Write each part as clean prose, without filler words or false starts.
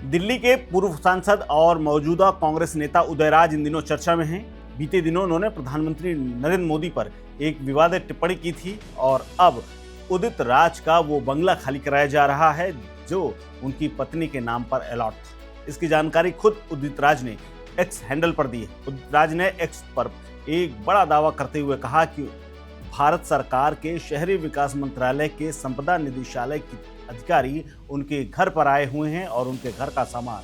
दिल्ली के पूर्व सांसद और मौजूदा कांग्रेस नेता उदयराज इन दिनों चर्चा में हैं। बीते दिनों उन्होंने प्रधानमंत्री नरेंद्र मोदी पर एक विवादित टिप्पणी की थी और अब उदित राज का वो बंगला खाली कराया जा रहा है जो उनकी पत्नी के नाम पर अलॉट था। इसकी जानकारी खुद उदित राज ने एक्स हैंडल पर दी है। उदित राज ने एक्स पर एक बड़ा दावा करते हुए कहा कि भारत सरकार के शहरी विकास मंत्रालय के संपदा निदेशालय के अधिकारी उनके घर पर आए हुए हैं और उनके घर का सामान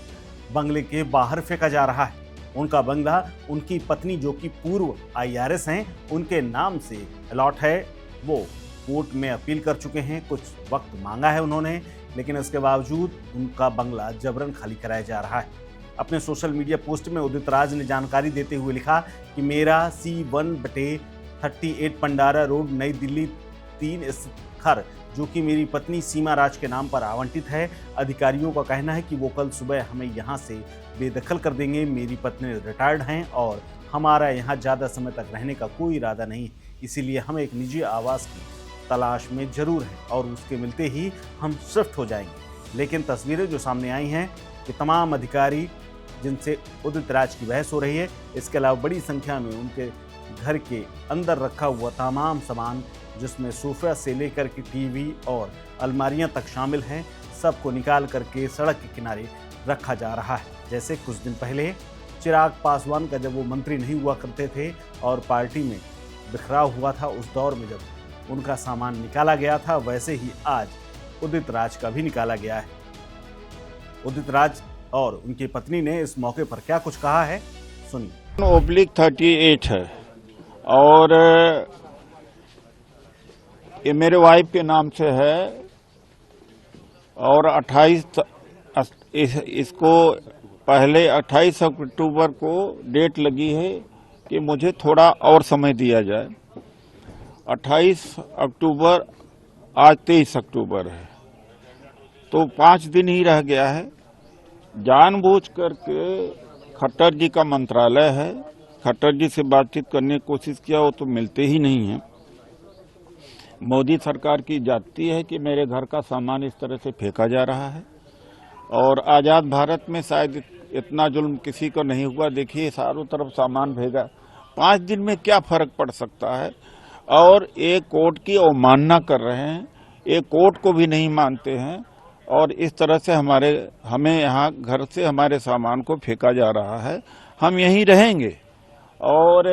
बंगले के बाहर फेंका जा रहा है। उनका बंगला उनकी पत्नी जो कि पूर्व IRS हैं उनके नाम से अलॉट है। वो कोर्ट में अपील कर चुके हैं, कुछ वक्त मांगा है उन्होंने, लेकिन इसके बावजूद उनका बंगला जबरन खाली कराया जा रहा है। अपने सोशल मीडिया पोस्ट में उदित राज ने जानकारी देते हुए लिखा कि मेरा C1/38 पंडारा रोड नई दिल्ली 3 स्थित घर जो कि मेरी पत्नी सीमा राज के नाम पर आवंटित है, अधिकारियों का कहना है कि वो कल सुबह हमें यहाँ से बेदखल कर देंगे। मेरी पत्नी रिटायर्ड हैं और हमारा यहाँ ज़्यादा समय तक रहने का कोई इरादा नहीं, इसीलिए हम एक निजी आवास की तलाश में जरूर हैं और उसके मिलते ही हम शिफ्ट हो जाएंगे। लेकिन तस्वीरें जो सामने आई हैं कि तमाम अधिकारी जिनसे उदित राज की बहस हो रही है, इसके अलावा बड़ी संख्या में उनके घर के अंदर रखा हुआ तमाम सामान जिसमें सोफा से लेकर के टीवी और अलमारियां तक शामिल हैं, सबको निकाल करके सड़क के किनारे रखा जा रहा है। जैसे कुछ दिन पहले चिराग पासवान का जब वो मंत्री नहीं हुआ करते थे और पार्टी में बिखराव हुआ था, उस दौर में जब उनका सामान निकाला गया था, वैसे ही आज उदित राज का भी निकाला गया है। उदित राज और उनकी पत्नी ने इस मौके पर क्या कुछ कहा है, सुनिए। /38 है और ये मेरे वाइफ के नाम से है और 28 इसको पहले 28 अक्टूबर को डेट लगी है कि मुझे थोड़ा और समय दिया जाए। 28 अक्टूबर आज 23 अक्टूबर है, तो 5 दिन ही रह गया है। जानबूझ करके खट्टर जी का मंत्रालय है, खट्टर जी से बातचीत करने की कोशिश किया, वो तो मिलते ही नहीं है। मोदी सरकार की जाती है कि मेरे घर का सामान इस तरह से फेंका जा रहा है और आजाद भारत में शायद इतना जुल्म किसी को नहीं हुआ। देखिए चारों तरफ सामान भेजा, 5 दिन में क्या फर्क पड़ सकता है। और एक कोर्ट की अवमानना कर रहे हैं, एक कोर्ट को भी नहीं मानते हैं और इस तरह से हमें यहाँ घर से हमारे सामान को फेंका जा रहा है। हम यहीं रहेंगे और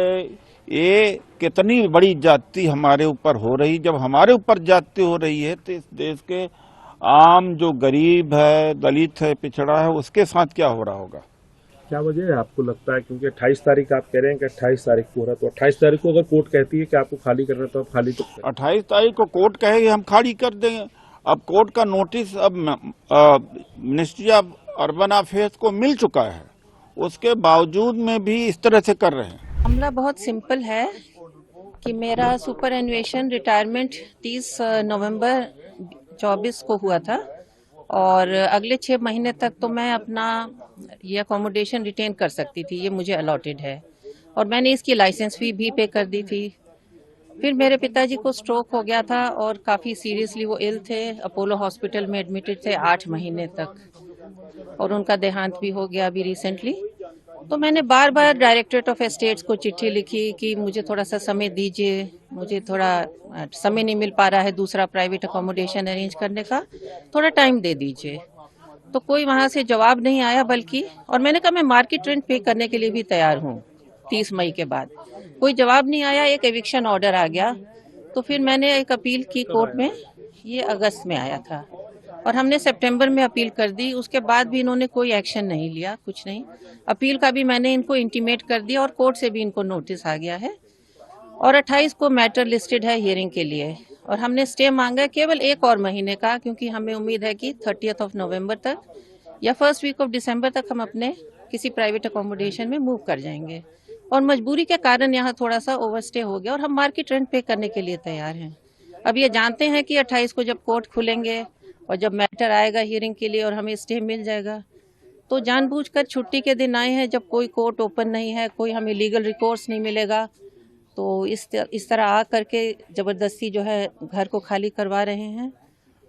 ये कितनी बड़ी जाति हमारे ऊपर हो रही। जब हमारे ऊपर जाति हो रही है तो इस देश के आम जो गरीब है, दलित है, पिछड़ा है, उसके साथ क्या हो रहा होगा। क्या वजह है आपको लगता है, क्योंकि 28 तारीख आप कह रहे हैं कि 28 तारीख को हो रहा, तो 28 तारीख को अगर कोर्ट कहती है कि आपको खाली करना तो आप खाली तो 28 तारीख को कोर्ट कहेगी हम खाली कर देंगे। अब कोर्ट का नोटिस अब मिनिस्ट्री ऑफ अर्बन अफेयर्स को मिल चुका है, उसके बावजूद में भी इस तरह से कर रहे हैं। मामला बहुत सिंपल है कि मेरा सुपर एनुएशन रिटायरमेंट 30 नवंबर 24 को हुआ था और अगले 6 महीने तक तो मैं अपना ये अकोमोडेशन रिटेन कर सकती थी, ये मुझे अलॉटेड है और मैंने इसकी लाइसेंस फी भी पे कर दी थी। फिर मेरे पिताजी को स्ट्रोक हो गया था और काफ़ी सीरियसली वो इल थे, अपोलो हॉस्पिटल में एडमिटेड थे 8 महीने तक और उनका देहांत भी हो गया अभी रिसेंटली। तो मैंने बार बार डायरेक्टरेट ऑफ एस्टेट्स को चिट्ठी लिखी कि मुझे थोड़ा सा समय दीजिए, मुझे थोड़ा समय नहीं मिल पा रहा है दूसरा प्राइवेट अकोमोडेशन अरेंज करने का, थोड़ा टाइम दे दीजिए। तो कोई वहाँ से जवाब नहीं आया, बल्कि और मैंने कहा मैं मार्केट रेंट पे करने के लिए भी तैयार हूँ 30 मई के बाद। कोई जवाब नहीं आया, एक एविक्शन ऑर्डर आ गया। तो फिर मैंने एक अपील की कोर्ट में, ये अगस्त में आया था और हमने सितंबर में अपील कर दी। उसके बाद भी इन्होंने कोई एक्शन नहीं लिया, कुछ नहीं। अपील का भी मैंने इनको इंटीमेट कर दिया और कोर्ट से भी इनको नोटिस आ गया है और 28 को मैटर लिस्टेड है हियरिंग के लिए और हमने स्टे मांगा है केवल 1 और महीने का, क्योंकि हमें उम्मीद है कि 30 नवंबर तक या फर्स्ट वीक ऑफ दिसंबर तक हम अपने किसी प्राइवेट अकोमोडेशन में मूव कर जाएंगे और मजबूरी के कारण यहाँ थोड़ा सा ओवरस्टे हो गया और हम मार्केट रेंट पे करने के लिए तैयार हैं। अब ये जानते हैं कि 28 को जब कोर्ट खुलेंगे और जब मैटर आएगा हियरिंग के लिए और हमें स्टे मिल जाएगा, तो जानबूझकर छुट्टी के दिन आए हैं जब कोई कोर्ट ओपन नहीं है, कोई हमें लीगल रिकोर्स नहीं मिलेगा, तो इस तरह आ करके ज़बरदस्ती जो है घर को खाली करवा रहे हैं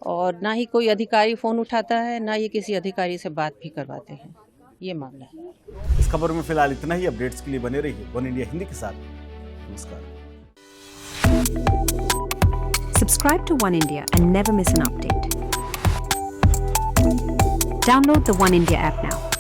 और ना ही कोई अधिकारी फ़ोन उठाता है, ना ही किसी अधिकारी से बात भी करवाते हैं। ये मामला है। इस खबर में फिलहाल इतना ही। अपडेट्स के लिए बने रहिए वन इंडिया हिंदी के साथ। नमस्कार। Subscribe to One India and never miss an update. Download the One India app now.